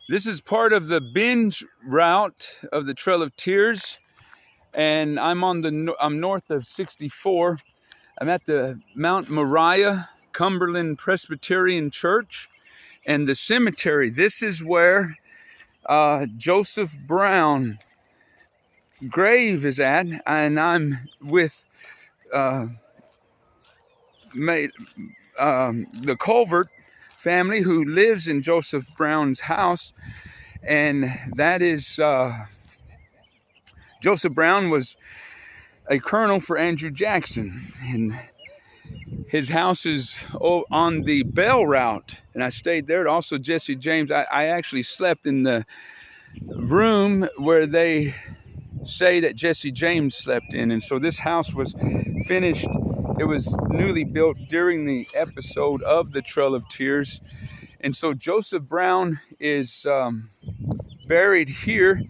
This is part of the binge route of the Trail of Tears, and I'm north of 64. I'm at the Mount Moriah Cumberland Presbyterian Church and the cemetery. This is where Joseph Brown grave is at, and I'm with the Culvert family who lives in Joseph Brown's house, and that is Joseph Brown was a colonel for Andrew Jackson, and his house is on the Bell route, and I stayed there. Also, Jesse James, I actually slept in the room where they say that Jesse James slept in, and so this house was finished. It was newly built during the episode of the Trail of Tears, and so Joseph Brown is buried here,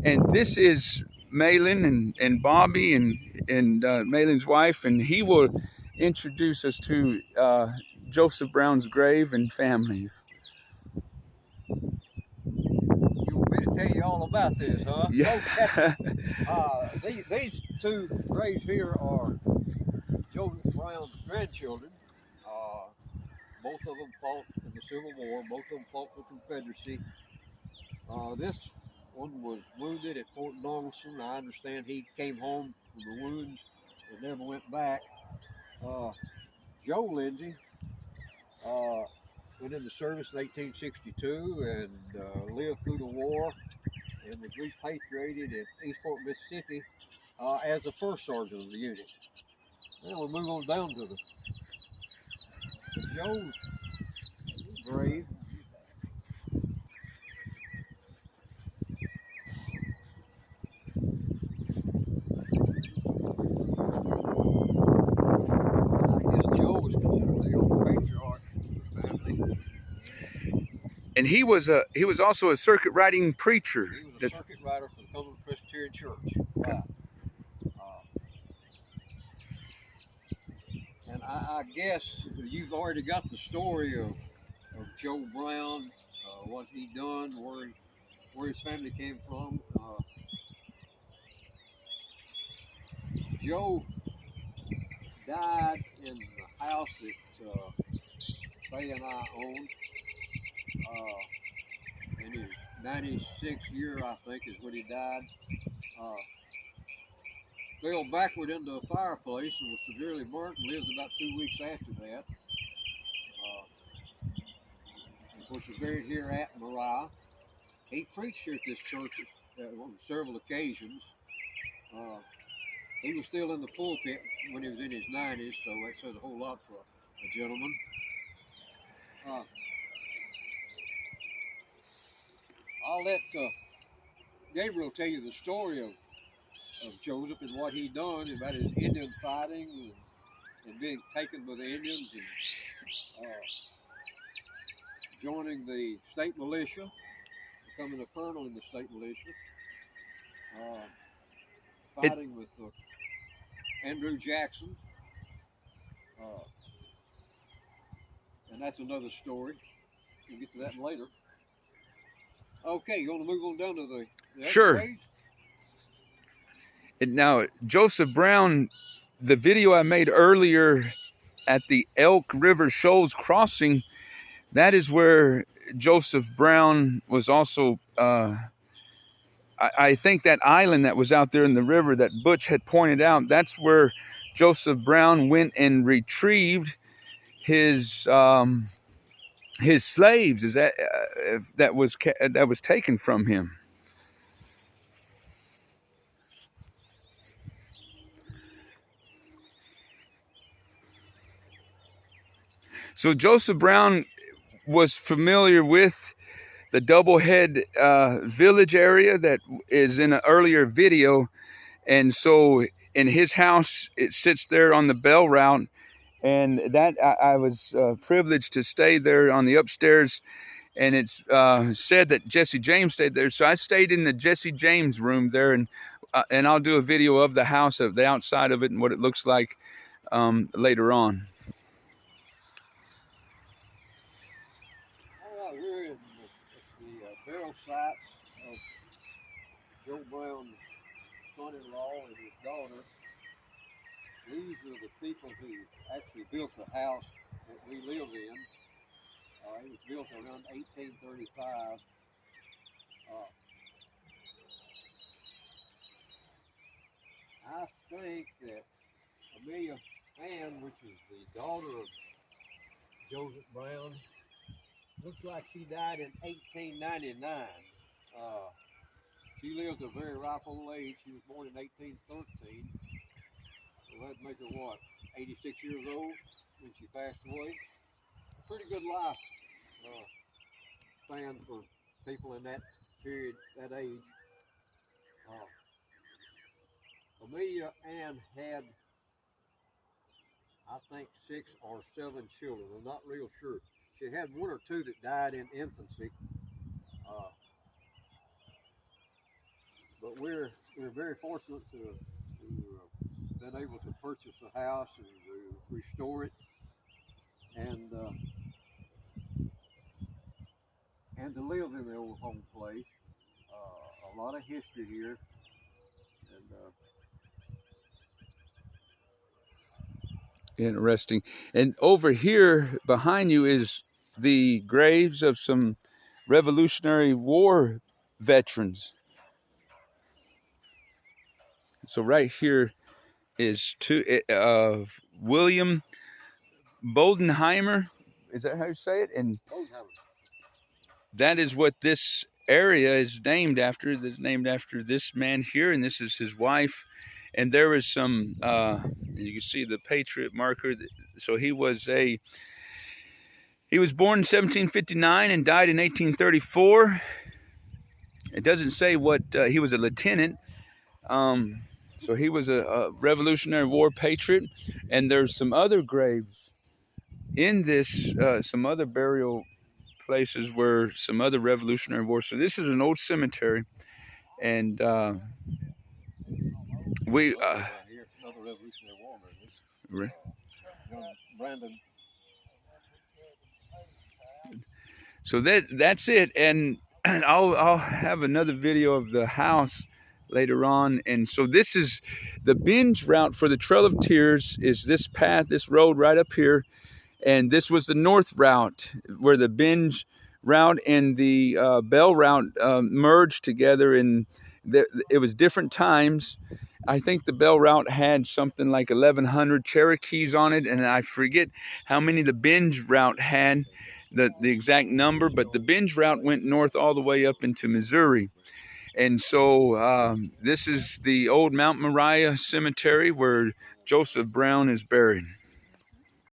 and this is Malin and Bobby and Malin's wife, and he will introduce us to Joseph Brown's grave and family. You want me to tell you all about this, huh? Yeah. These two graves here are Joseph Brown's grandchildren. Both of them fought in the Civil War. Both of them fought the Confederacy. This one was wounded at Fort Donelson. I understand he came home from the wounds and never went back. Joe Lindsay went into service in 1862 and lived through the war and was repatriated at Eastport, Mississippi as the first sergeant of the unit. Then we'll move on down to the Joe's grave. And he was also a circuit riding preacher. He was a circuit rider for the Cumberland Presbyterian Church. Right. And I guess you've already got the story of Joe Brown, what he done, where his family came from. Joe died in the house that Faye and I owned. In his 96th year, I think, is when he died. Fell backward into a fireplace and was severely burnt and lived about 2 weeks after that. Of course, he's buried here at Moriah. He preached here at this church on several occasions. He was still in the pulpit when he was in his 90s, so that says a whole lot for a gentleman. I'll let Gabriel tell you the story of Joseph and what he done about his Indian fighting and being taken by the Indians and joining the state militia, becoming a colonel in the state militia, fighting with Andrew Jackson, and that's another story. We'll get to that later. Okay, you want to move on down to the Sure. grave? And now, Joseph Brown, the video I made earlier at the Elk River Shoals crossing, that is where Joseph Brown was also, I think that island that was out there in the river that Butch had pointed out, that's where Joseph Brown went and retrieved his slaves. Is that was taken from him. So Joseph Brown was familiar with the Doublehead village area that is in an earlier video, and so in his house it sits there on the Bell route, and that I was privileged to stay there on the upstairs, and it's said that Jesse James stayed there, so I stayed in the Jesse James room there, and I'll do a video of the house, of the outside of it and what it looks like later on. All right, we're in burial sites of Joe Brown's son-in-law and his daughter. These are the people who actually built the house that we live in. It was built around 1835. I think that Amelia Ann, which is the daughter of Joseph Brown, looks like she died in 1899. She lived a very ripe old age. She was born in 1813. So that'd make her, what, 86 years old when she passed away? A pretty good life span for people in that period, that age. Amelia Ann had, I think, 6 or 7 children. I'm not real sure. She had 1 or 2 that died in infancy. But we're very fortunate to been able to purchase a house and to restore it, and to live in the old home place. A lot of history here, and Interesting. And over here behind you is the graves of some Revolutionary War veterans. So right here is William Bodenheimer. Is that how you say it? And that is what this area is named after. It's named after this man here, and this is his wife. And there is some, you can see the Patriot marker. So he was born in 1759 and died in 1834. It doesn't say what, he was a lieutenant. So he was a Revolutionary War patriot. And there's some other graves in this, some other burial places where some other Revolutionary War. So this is an old cemetery. And we here, another Revolutionary War man. Brandon. So that's it, and I'll have another video of the house later on. And so this is the binge route for the Trail of Tears. Is this path, this road right up here, and this was the north route where the binge route and the Bell route merged together, and it was different times. I think the Bell route had something like 1,100 Cherokees on it, and I forget how many the binge route had, the exact number, but the binge route went north all the way up into Missouri. And so this is the old Mount Moriah Cemetery where Joseph Brown is buried.